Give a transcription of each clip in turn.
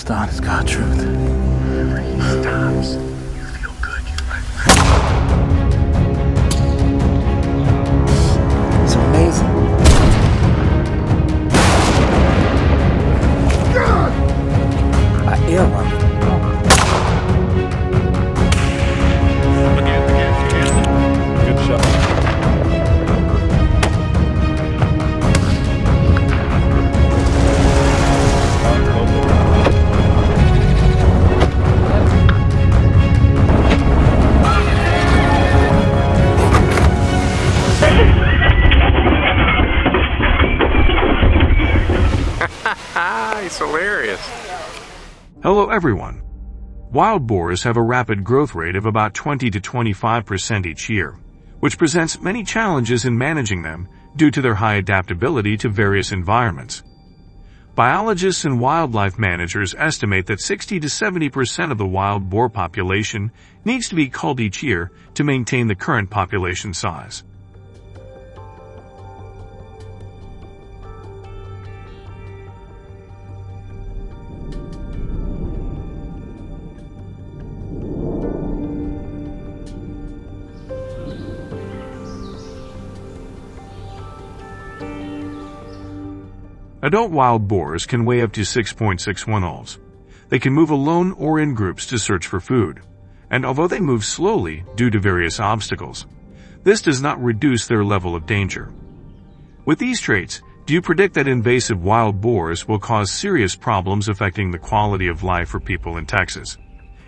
Honest to God truth. Whenever he stops, you feel good. It's amazing. I air run. Again. Good shot. It's hilarious. Hello everyone. Wild boars have a rapid growth rate of about 20 to 25% each year, which presents many challenges in managing them due to their high adaptability to various environments. Biologists and wildlife managers estimate that 60 to 70% of the wild boar population needs to be culled each year to maintain the current population size. Adult wild boars can weigh up to 6.61 oz. They can move alone or in groups to search for food, and although they move slowly due to various obstacles, this does not reduce their level of danger. With these traits, do you predict that invasive wild boars will cause serious problems affecting the quality of life for people in Texas?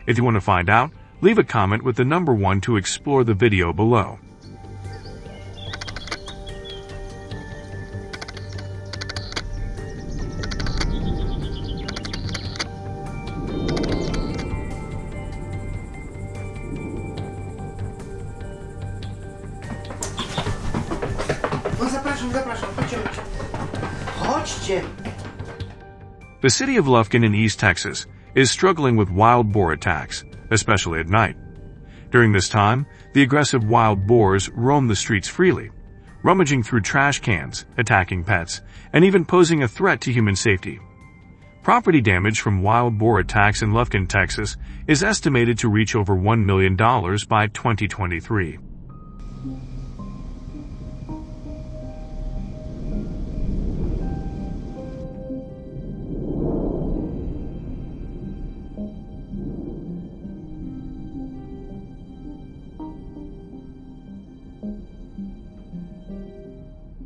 If you want to find out, leave a comment with the number 1 to explore the video below. The city of Lufkin in East Texas is struggling with wild boar attacks, especially at night. During this time, the aggressive wild boars roam the streets freely, rummaging through trash cans, attacking pets, and even posing a threat to human safety. Property damage from wild boar attacks in Lufkin, Texas is estimated to reach over $1 million by 2023.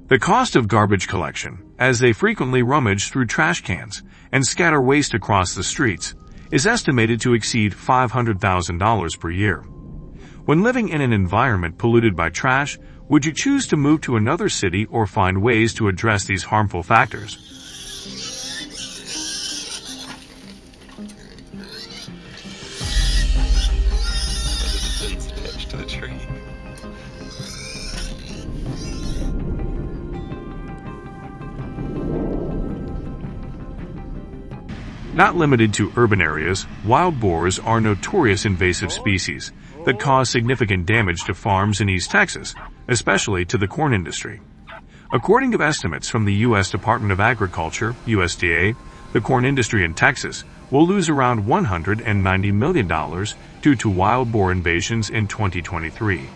The cost of garbage collection, as they frequently rummage through trash cans and scatter waste across the streets, is estimated to exceed $500,000 per year. When living in an environment polluted by trash, would you choose to move to another city or find ways to address these harmful factors? Attached to the tree. Not limited to urban areas, wild boars are notorious invasive species that cause significant damage to farms in East Texas, especially to the corn industry. According to estimates from the U.S. Department of Agriculture, USDA, the corn industry in Texas will lose around $190 million due to wild boar invasions in 2023.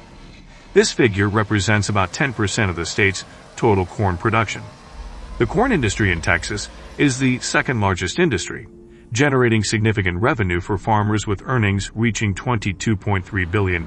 This figure represents about 10% of the state's total corn production. The corn industry in Texas is the second largest industry, generating significant revenue for farmers with earnings reaching $22.3 billion.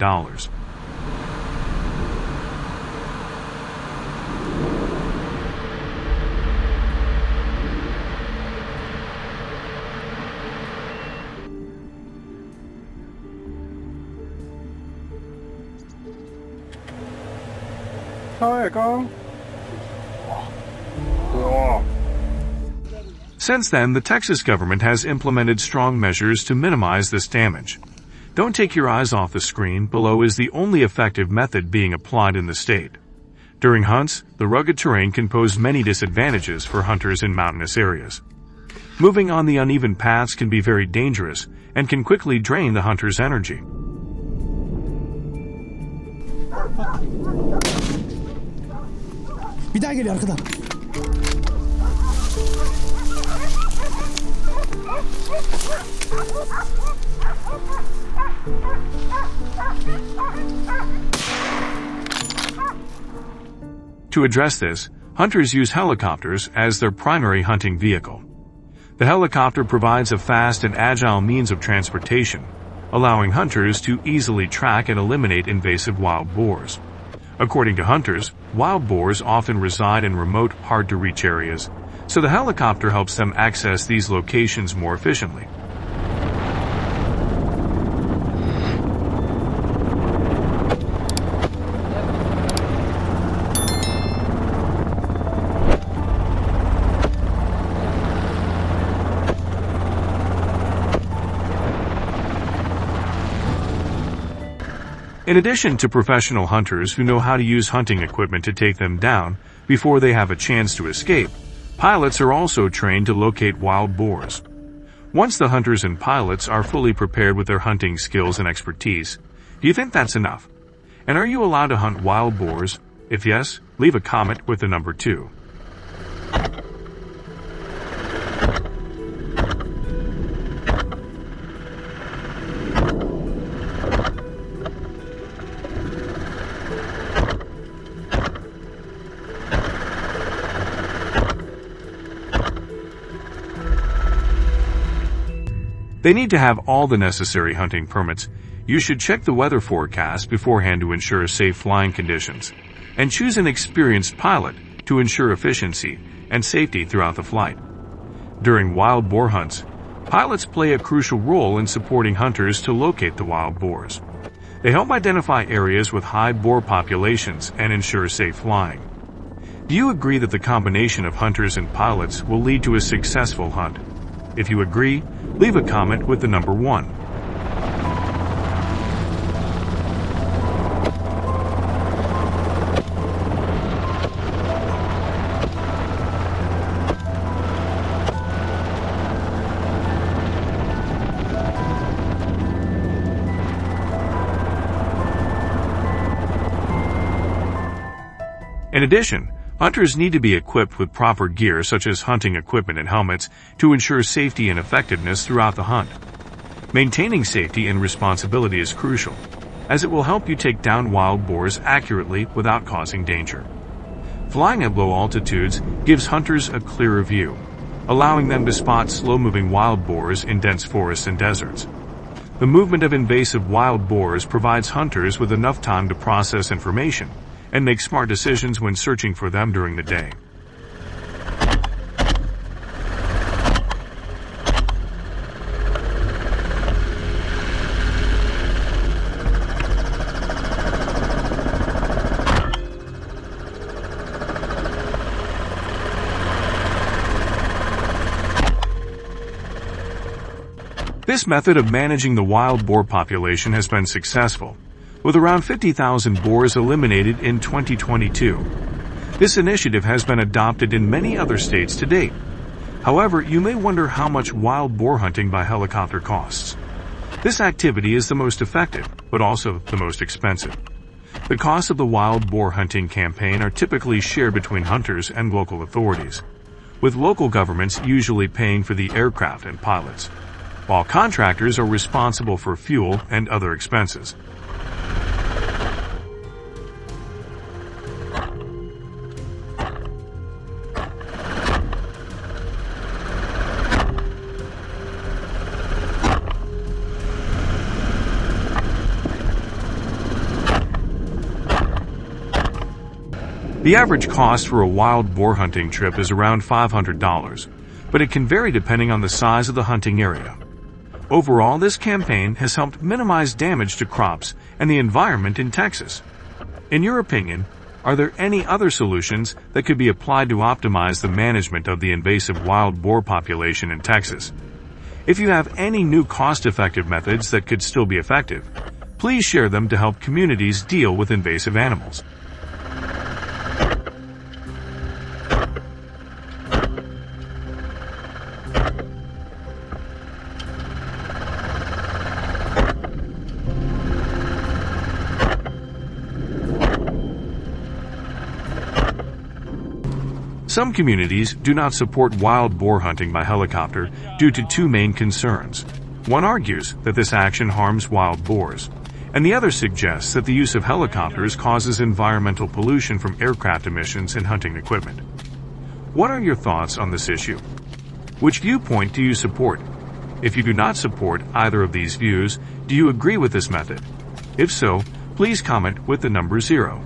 Since then, the Texas government has implemented strong measures to minimize this damage. Don't take your eyes off the screen. Below is the only effective method being applied in the state. During hunts, the rugged terrain can pose many disadvantages for hunters in mountainous areas. Moving on the uneven paths can be very dangerous and can quickly drain the hunter's energy. Bir daha geliyor arkadan. To address this, hunters use helicopters as their primary hunting vehicle. The helicopter provides a fast and agile means of transportation, allowing hunters to easily track and eliminate invasive wild boars. According to hunters, wild boars often reside in remote, hard-to-reach areas, so the helicopter helps them access these locations more efficiently. In addition to professional hunters who know how to use hunting equipment to take them down before they have a chance to escape, pilots are also trained to locate wild boars. Once the hunters and pilots are fully prepared with their hunting skills and expertise, do you think that's enough? And are you allowed to hunt wild boars? If yes, leave a comment with the number 2. They need to have all the necessary hunting permits. You should check the weather forecast beforehand to ensure safe flying conditions, and choose an experienced pilot to ensure efficiency and safety throughout the flight. During wild boar hunts, pilots play a crucial role in supporting hunters to locate the wild boars. They help identify areas with high boar populations and ensure safe flying. Do you agree that the combination of hunters and pilots will lead to a successful hunt? If you agree, leave a comment with the number 1. In addition, hunters need to be equipped with proper gear such as hunting equipment and helmets to ensure safety and effectiveness throughout the hunt. Maintaining safety and responsibility is crucial, as it will help you take down wild boars accurately without causing danger. Flying at low altitudes gives hunters a clearer view, allowing them to spot slow-moving wild boars in dense forests and deserts. The movement of invasive wild boars provides hunters with enough time to process information and make smart decisions when searching for them during the day. This method of managing the wild boar population has been successful, with around 50,000 boars eliminated in 2022. This initiative has been adopted in many other states to date. However, you may wonder how much wild boar hunting by helicopter costs. This activity is the most effective, but also the most expensive. The costs of the wild boar hunting campaign are typically shared between hunters and local authorities, with local governments usually paying for the aircraft and pilots, while contractors are responsible for fuel and other expenses. The average cost for a wild boar hunting trip is around $500, but it can vary depending on the size of the hunting area. Overall, this campaign has helped minimize damage to crops and the environment in Texas. In your opinion, are there any other solutions that could be applied to optimize the management of the invasive wild boar population in Texas? If you have any new cost-effective methods that could still be effective, please share them to help communities deal with invasive animals. Some communities do not support wild boar hunting by helicopter due to two main concerns. One argues that this action harms wild boars, and the other suggests that the use of helicopters causes environmental pollution from aircraft emissions and hunting equipment. What are your thoughts on this issue? Which viewpoint do you support? If you do not support either of these views, do you agree with this method? If so, please comment with the number 0.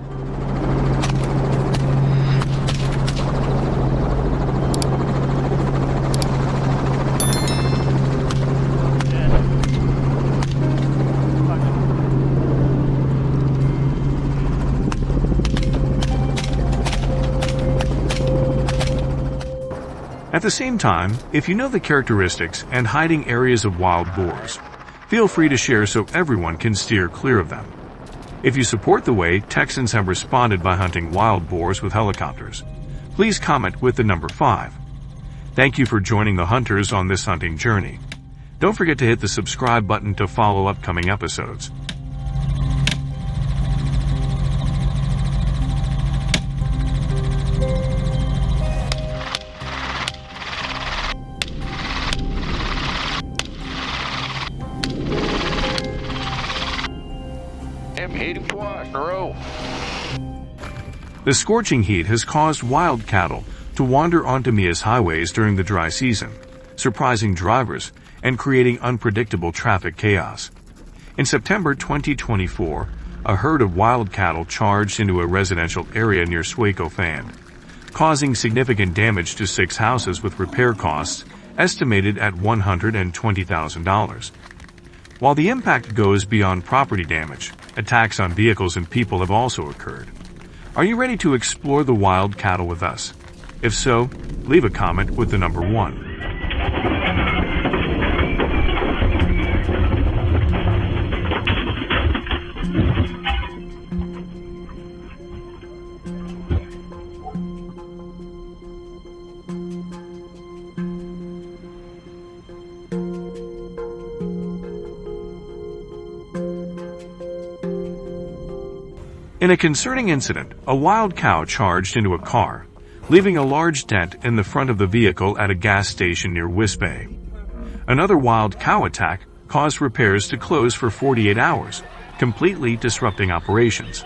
At the same time, if you know the characteristics and hiding areas of wild boars, feel free to share so everyone can steer clear of them. If you support the way Texans have responded by hunting wild boars with helicopters, please comment with the number 5. Thank you for joining the hunters on this hunting journey. Don't forget to hit the subscribe button to follow upcoming episodes. I'm heading twice in a row. The scorching heat has caused wild cattle to wander onto Namibia's highways during the dry season, surprising drivers and creating unpredictable traffic chaos. In September 2024, a herd of wild cattle charged into a residential area near Swakopmund, causing significant damage to 6 houses with repair costs estimated at $120,000. While the impact goes beyond property damage, attacks on vehicles and people have also occurred. Are you ready to explore the wild cattle with us? If so, leave a comment with the number 1. In a concerning incident, a wild cow charged into a car, leaving a large dent in the front of the vehicle at a gas station near Wisbay. Another wild cow attack caused repairs to close for 48 hours, completely disrupting operations.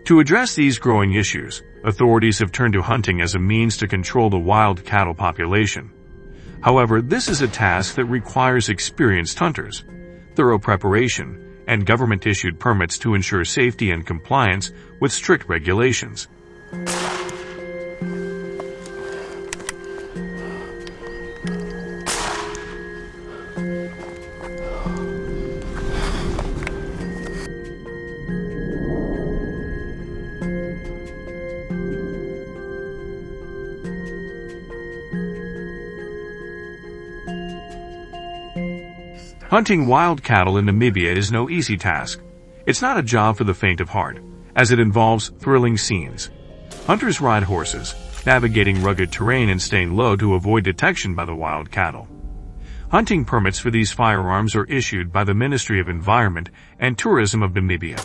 To address these growing issues, authorities have turned to hunting as a means to control the wild cattle population. However, this is a task that requires experienced hunters, thorough preparation, and government-issued permits to ensure safety and compliance with strict regulations. Hunting wild cattle in Namibia is no easy task. It's not a job for the faint of heart, as it involves thrilling scenes. Hunters ride horses, navigating rugged terrain and staying low to avoid detection by the wild cattle. Hunting permits for these firearms are issued by the Ministry of Environment and Tourism of Namibia,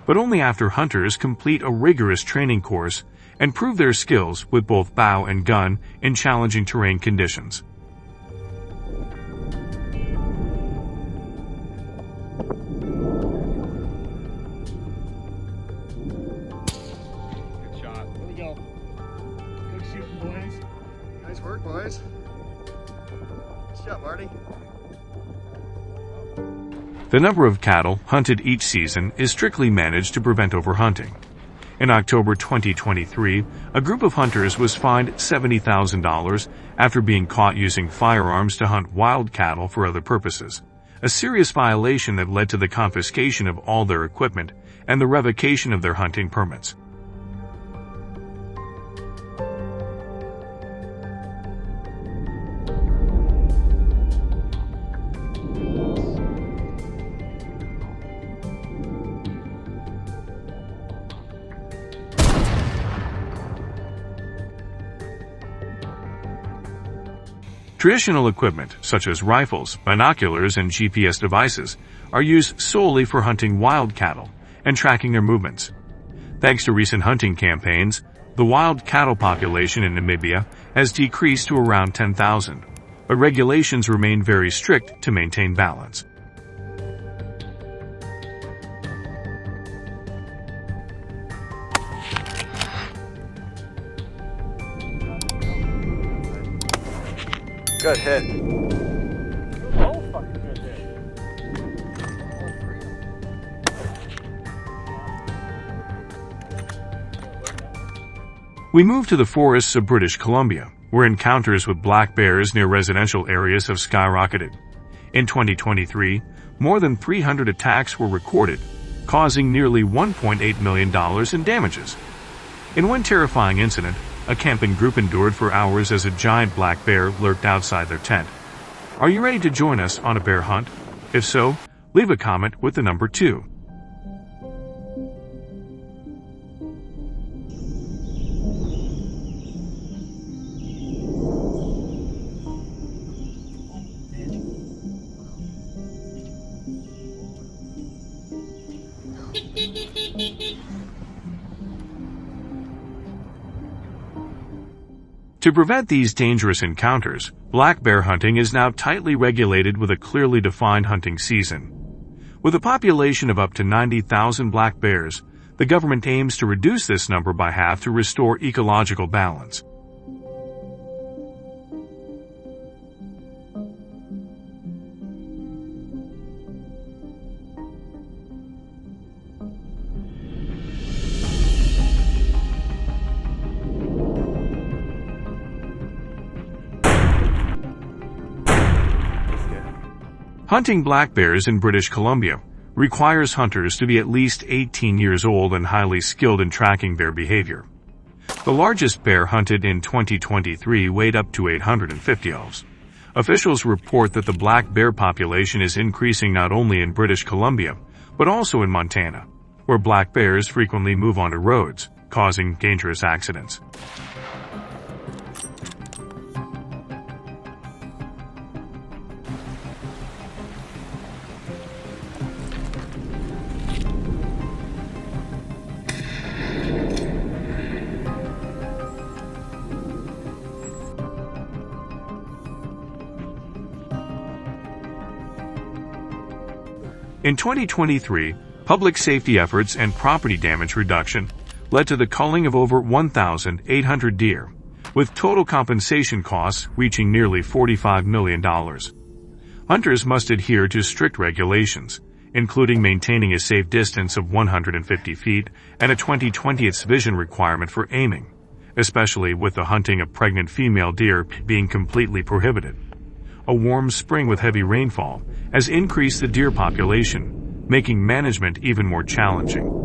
but only after hunters complete a rigorous training course and prove their skills with both bow and gun in challenging terrain conditions. Nice work, boys. Nice job, Marty. The number of cattle hunted each season is strictly managed to prevent overhunting. In October 2023, a group of hunters was fined $70,000 after being caught using firearms to hunt wild cattle for other purposes, a serious violation that led to the confiscation of all their equipment and the revocation of their hunting permits. Traditional equipment, such as rifles, binoculars, and GPS devices, are used solely for hunting wild cattle and tracking their movements. Thanks to recent hunting campaigns, the wild cattle population in Namibia has decreased to around 10,000, but regulations remain very strict to maintain balance. Good hit. Oh, fucking good hit. We move to the forests of British Columbia, where encounters with black bears near residential areas have skyrocketed. In 2023, more than 300 attacks were recorded, causing nearly $1.8 million in damages. In one terrifying incident, a camping group endured for hours as a giant black bear lurked outside their tent. Are you ready to join us on a bear hunt? If so, leave a comment with the number 2. To prevent these dangerous encounters, black bear hunting is now tightly regulated with a clearly defined hunting season. With a population of up to 90,000 black bears, the government aims to reduce this number by half to restore ecological balance. Hunting black bears in British Columbia requires hunters to be at least 18 years old and highly skilled in tracking their behavior. The largest bear hunted in 2023 weighed up to 850 elves. Officials report that the black bear population is increasing not only in British Columbia, but also in Montana, where black bears frequently move onto roads, causing dangerous accidents. In 2023, public safety efforts and property damage reduction led to the culling of over 1,800 deer, with total compensation costs reaching nearly $45 million. Hunters must adhere to strict regulations, including maintaining a safe distance of 150 feet and a 20/20th vision requirement for aiming, especially with the hunting of pregnant female deer being completely prohibited. A warm spring with heavy rainfall has increased the deer population, making management even more challenging.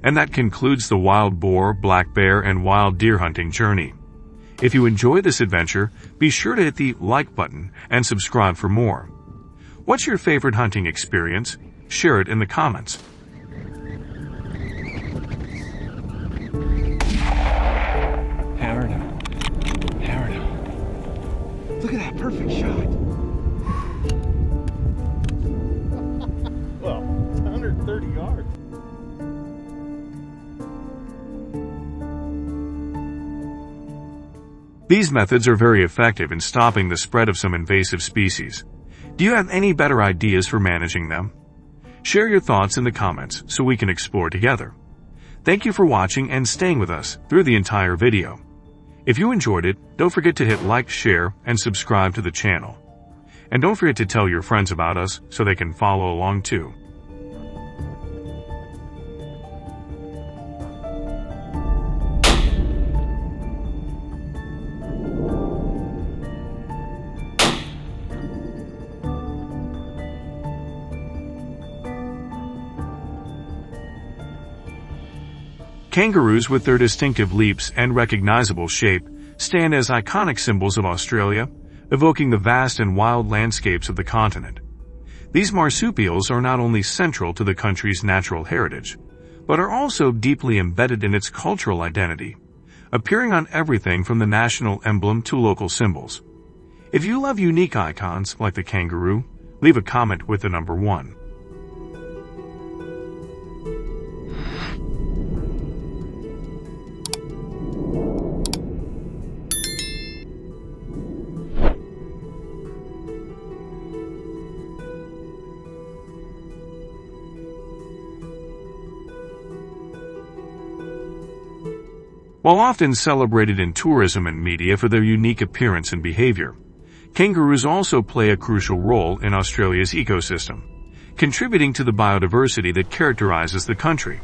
And that concludes the wild boar, black bear, and wild deer hunting journey. If you enjoy this adventure, be sure to hit the like button and subscribe for more. What's your favorite hunting experience? Share it in the comments. Hammered him. Hammered him. Look at that perfect shot. Well, it's 130 yards. These methods are very effective in stopping the spread of some invasive species. Do you have any better ideas for managing them? Share your thoughts in the comments so we can explore together. Thank you for watching and staying with us through the entire video. If you enjoyed it, don't forget to hit like, share, and subscribe to the channel. And don't forget to tell your friends about us so they can follow along too. Kangaroos, with their distinctive leaps and recognizable shape, stand as iconic symbols of Australia, evoking the vast and wild landscapes of the continent. These marsupials are not only central to the country's natural heritage, but are also deeply embedded in its cultural identity, appearing on everything from the national emblem to local symbols. If you love unique icons like the kangaroo, leave a comment with the number 1. While often celebrated in tourism and media for their unique appearance and behavior, kangaroos also play a crucial role in Australia's ecosystem, contributing to the biodiversity that characterizes the country.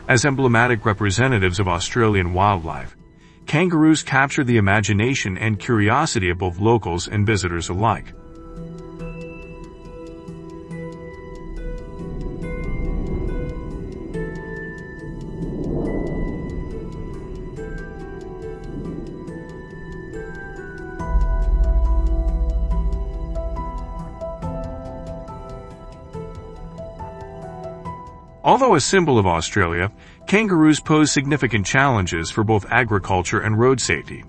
As emblematic representatives of Australian wildlife, kangaroos capture the imagination and curiosity of both locals and visitors alike. Although a symbol of Australia, kangaroos pose significant challenges for both agriculture and road safety.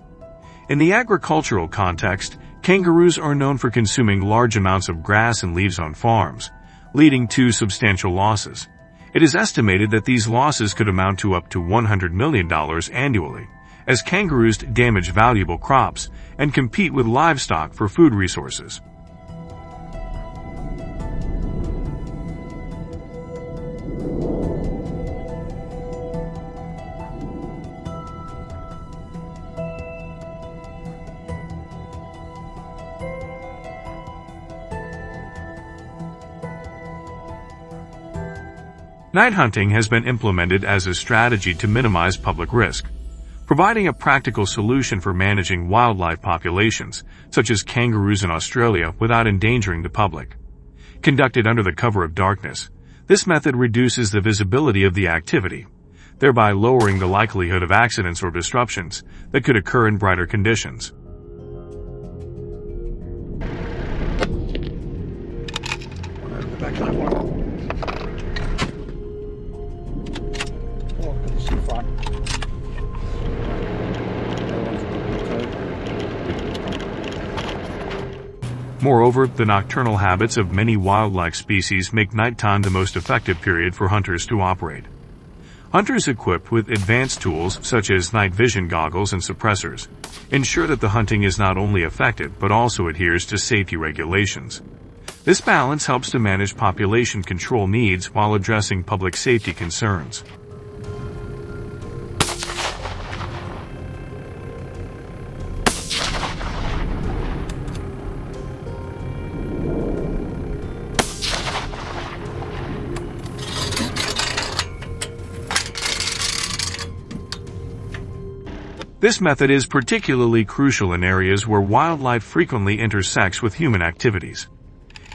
In the agricultural context, kangaroos are known for consuming large amounts of grass and leaves on farms, leading to substantial losses. It is estimated that these losses could amount to up to $100 million annually, as kangaroos damage valuable crops and compete with livestock for food resources. Night hunting has been implemented as a strategy to minimize public risk, providing a practical solution for managing wildlife populations, such as kangaroos in Australia, without endangering the public. Conducted under the cover of darkness, this method reduces the visibility of the activity, thereby lowering the likelihood of accidents or disruptions that could occur in brighter conditions. Moreover, the nocturnal habits of many wildlife species make nighttime the most effective period for hunters to operate. Hunters equipped with advanced tools such as night vision goggles and suppressors ensure that the hunting is not only effective but also adheres to safety regulations. This balance helps to manage population control needs while addressing public safety concerns. This method is particularly crucial in areas where wildlife frequently intersects with human activities.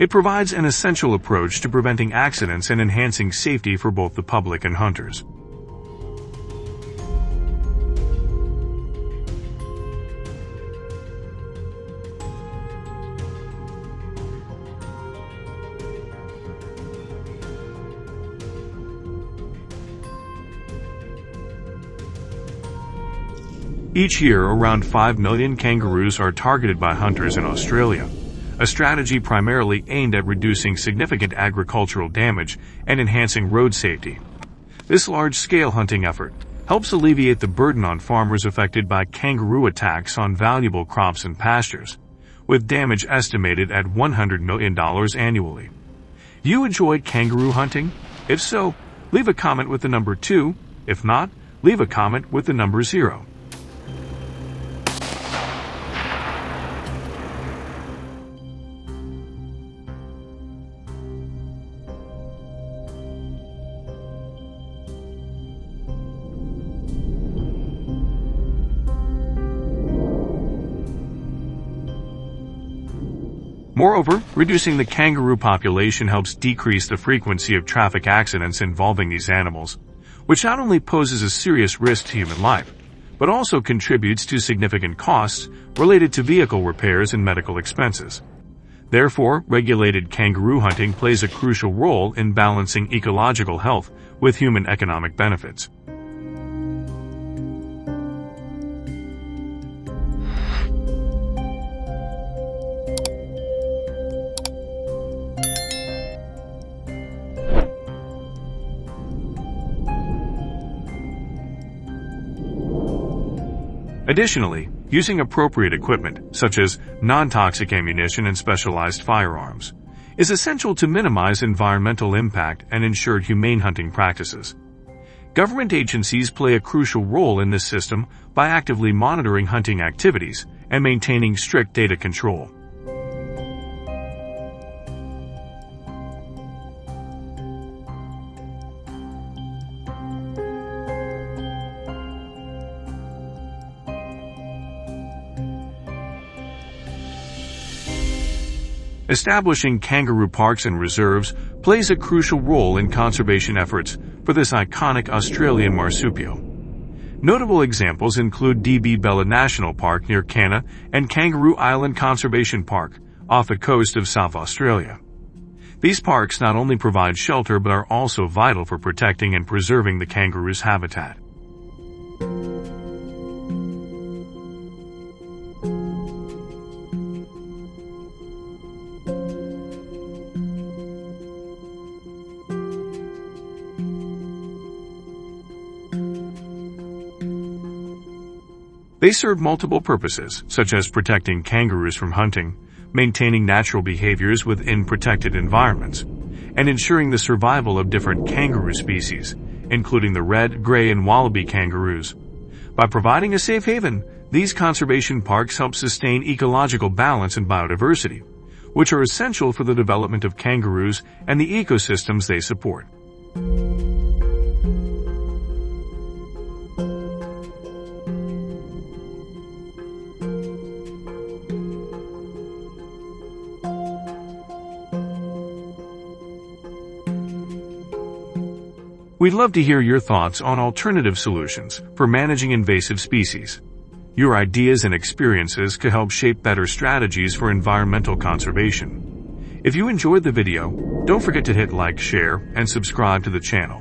It provides an essential approach to preventing accidents and enhancing safety for both the public and hunters. Each year, around 5 million kangaroos are targeted by hunters in Australia, a strategy primarily aimed at reducing significant agricultural damage and enhancing road safety. This large-scale hunting effort helps alleviate the burden on farmers affected by kangaroo attacks on valuable crops and pastures, with damage estimated at $100 million annually. Do you enjoy kangaroo hunting? If so, leave a comment with the number 2. If not, leave a comment with the number 0. Moreover, reducing the kangaroo population helps decrease the frequency of traffic accidents involving these animals, which not only poses a serious risk to human life, but also contributes to significant costs related to vehicle repairs and medical expenses. Therefore, regulated kangaroo hunting plays a crucial role in balancing ecological health with human economic benefits. Additionally, using appropriate equipment, such as non-toxic ammunition and specialized firearms, is essential to minimize environmental impact and ensure humane hunting practices. Government agencies play a crucial role in this system by actively monitoring hunting activities and maintaining strict data control. Establishing kangaroo parks and reserves plays a crucial role in conservation efforts for this iconic Australian marsupial. Notable examples include DB Bella National Park near Canna and Kangaroo Island Conservation Park off the coast of South Australia. These parks not only provide shelter but are also vital for protecting and preserving the kangaroo's habitat. They serve multiple purposes, such as protecting kangaroos from hunting, maintaining natural behaviors within protected environments, and ensuring the survival of different kangaroo species, including the red, gray, and wallaby kangaroos. By providing a safe haven, these conservation parks help sustain ecological balance and biodiversity, which are essential for the development of kangaroos and the ecosystems they support. We'd love to hear your thoughts on alternative solutions for managing invasive species. Your ideas and experiences could help shape better strategies for environmental conservation. If you enjoyed the video, don't forget to hit like, share, and subscribe to the channel.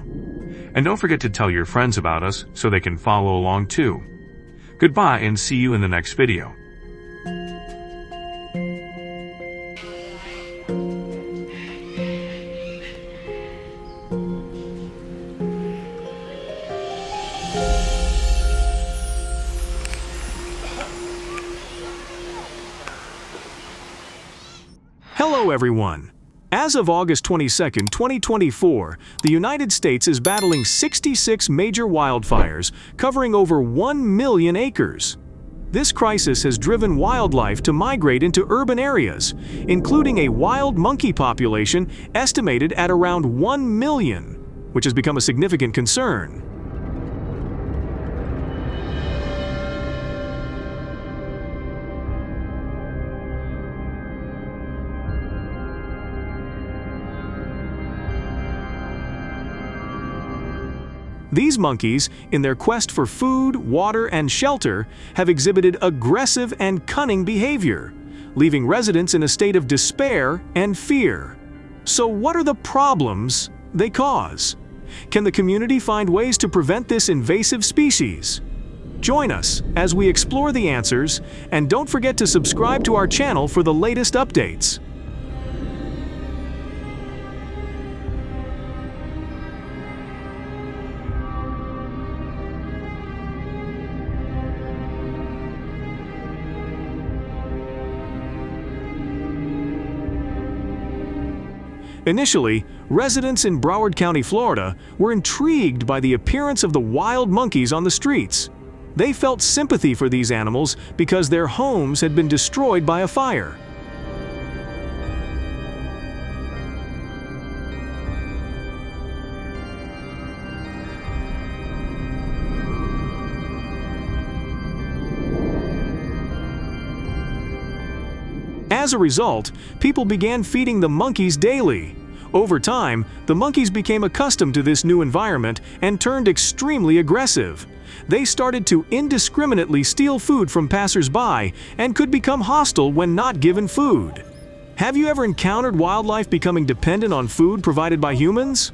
And don't forget to tell your friends about us so they can follow along too. Goodbye and see you in the next video. Hello everyone! As of August 22, 2024, the United States is battling 66 major wildfires covering over 1 million acres. This crisis has driven wildlife to migrate into urban areas, including a wild monkey population estimated at around 1 million, which has become a significant concern. These monkeys, in their quest for food, water, and shelter, have exhibited aggressive and cunning behavior, leaving residents in a state of despair and fear. So what are the problems they cause? Can the community find ways to prevent this invasive species? Join us as we explore the answers, and don't forget to subscribe to our channel for the latest updates. Initially, residents in Broward County, Florida, were intrigued by the appearance of the wild monkeys on the streets. They felt sympathy for these animals because their homes had been destroyed by a fire. As a result, people began feeding the monkeys daily. Over time, the monkeys became accustomed to this new environment and turned extremely aggressive. They started to indiscriminately steal food from passers-by and could become hostile when not given food. Have you ever encountered wildlife becoming dependent on food provided by humans?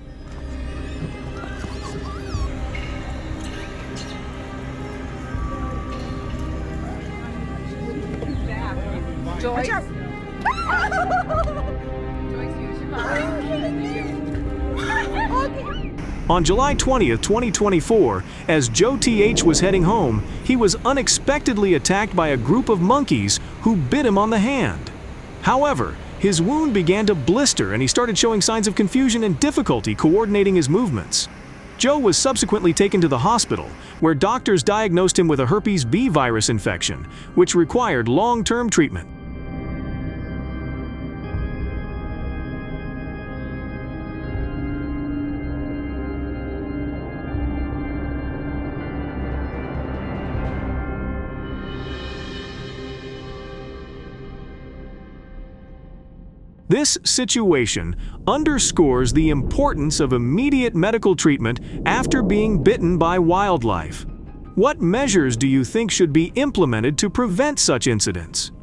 On July 20th, 2024, as Joe TH was heading home, he was unexpectedly attacked by a group of monkeys who bit him on the hand. However, his wound began to blister and he started showing signs of confusion and difficulty coordinating his movements. Joe was subsequently taken to the hospital, where doctors diagnosed him with a herpes B virus infection, which required long-term treatment. This situation underscores the importance of immediate medical treatment after being bitten by wildlife. What measures do you think should be implemented to prevent such incidents?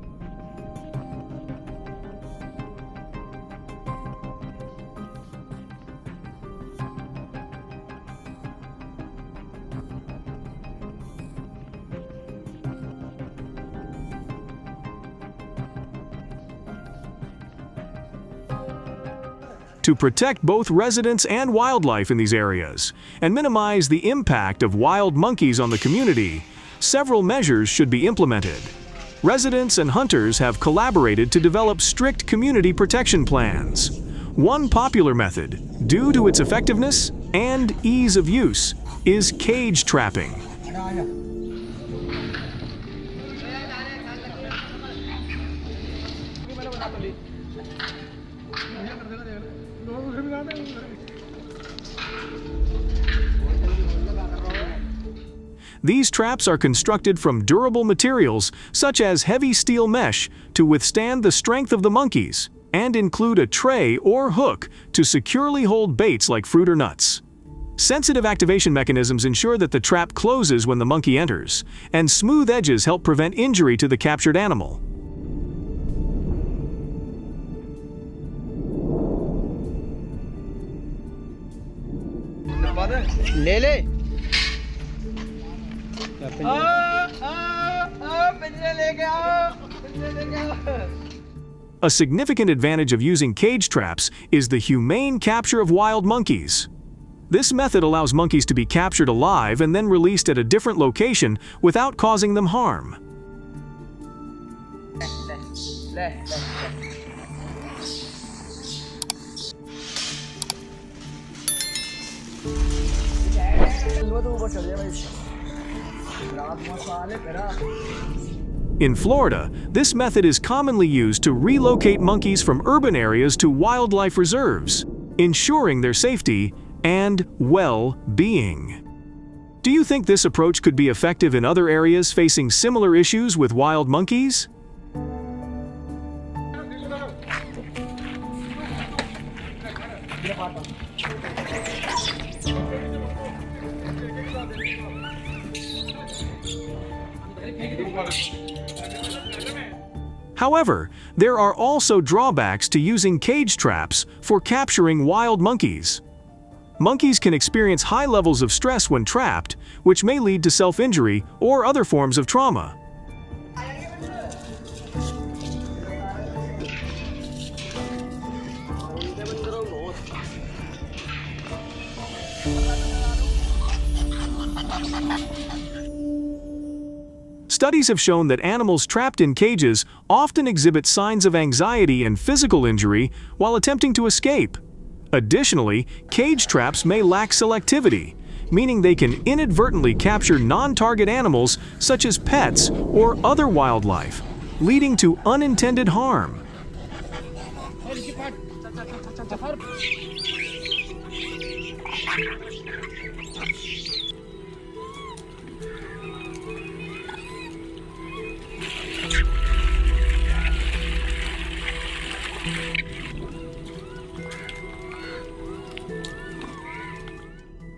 To protect both residents and wildlife in these areas and minimize the impact of wild monkeys on the community, several measures should be implemented. Residents and hunters have collaborated to develop strict community protection plans. One popular method, due to its effectiveness and ease of use, is cage trapping. These traps are constructed from durable materials such as heavy steel mesh to withstand the strength of the monkeys and include a tray or hook to securely hold baits like fruit or nuts. Sensitive activation mechanisms ensure that the trap closes when the monkey enters, and smooth edges help prevent injury to the captured animal. A significant advantage of using cage traps is the humane capture of wild monkeys. This method allows monkeys to be captured alive and then released at a different location without causing them harm. In Florida, this method is commonly used to relocate monkeys from urban areas to wildlife reserves, ensuring their safety and well-being. Do you think this approach could be effective in other areas facing similar issues with wild monkeys? However, there are also drawbacks to using cage traps for capturing wild monkeys. Monkeys can experience high levels of stress when trapped, which may lead to self-injury or other forms of trauma. Studies have shown that animals trapped in cages often exhibit signs of anxiety and physical injury while attempting to escape. Additionally, cage traps may lack selectivity, meaning they can inadvertently capture non-target animals such as pets or other wildlife, leading to unintended harm.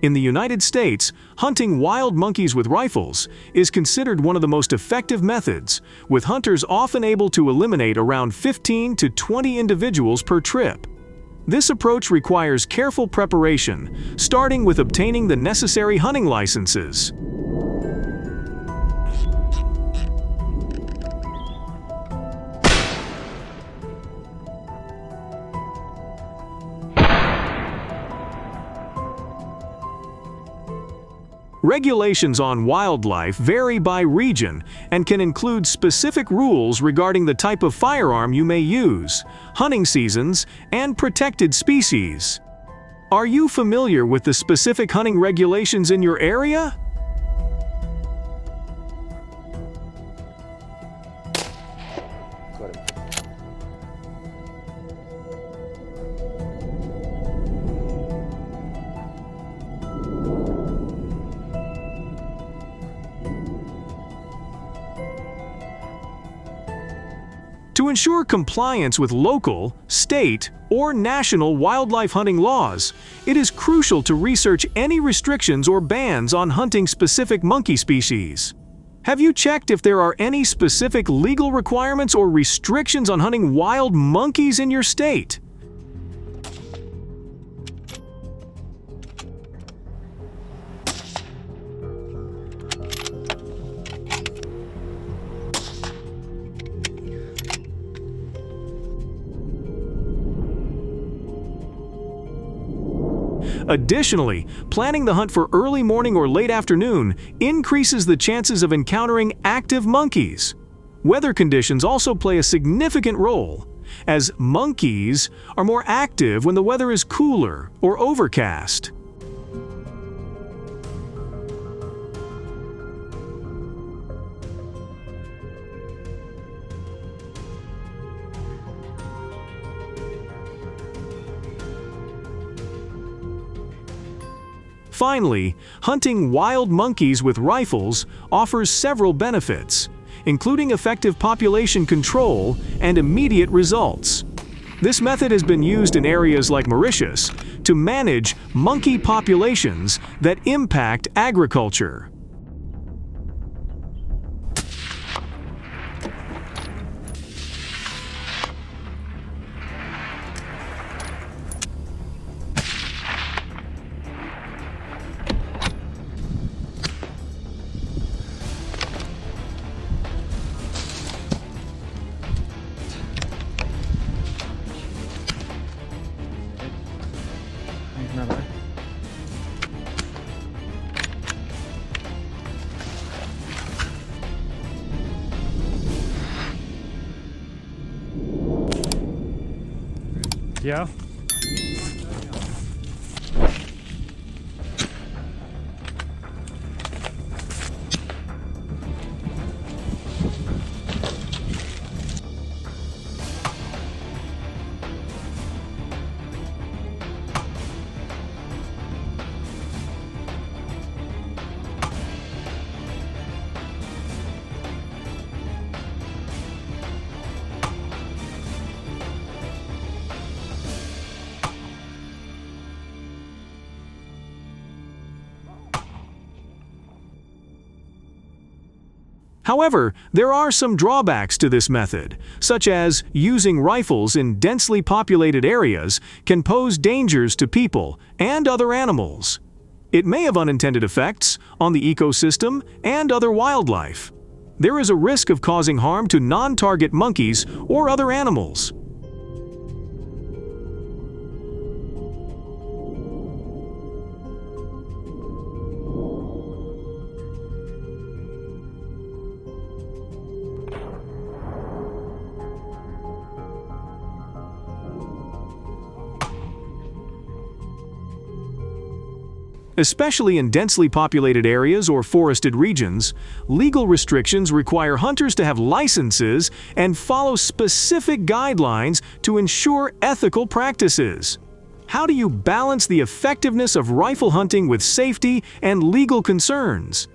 In the United States, hunting wild monkeys with rifles is considered one of the most effective methods, with hunters often able to eliminate around 15 to 20 individuals per trip. This approach requires careful preparation, starting with obtaining the necessary hunting licenses. Regulations on wildlife vary by region and can include specific rules regarding the type of firearm you may use, hunting seasons, and protected species. Are you familiar with the specific hunting regulations in your area? To ensure compliance with local, state, or national wildlife hunting laws, it is crucial to research any restrictions or bans on hunting specific monkey species. Have you checked if there are any specific legal requirements or restrictions on hunting wild monkeys in your state? Additionally, planning the hunt for early morning or late afternoon increases the chances of encountering active monkeys. Weather conditions also play a significant role, as monkeys are more active when the weather is cooler or overcast. Finally, hunting wild monkeys with rifles offers several benefits, including effective population control and immediate results. This method has been used in areas like Mauritius to manage monkey populations that impact agriculture. Yeah. However, there are some drawbacks to this method, such as using rifles in densely populated areas can pose dangers to people and other animals. It may have unintended effects on the ecosystem and other wildlife. There is a risk of causing harm to non-target monkeys or other animals. Especially in densely populated areas or forested regions, legal restrictions require hunters to have licenses and follow specific guidelines to ensure ethical practices. How do you balance the effectiveness of rifle hunting with safety and legal concerns?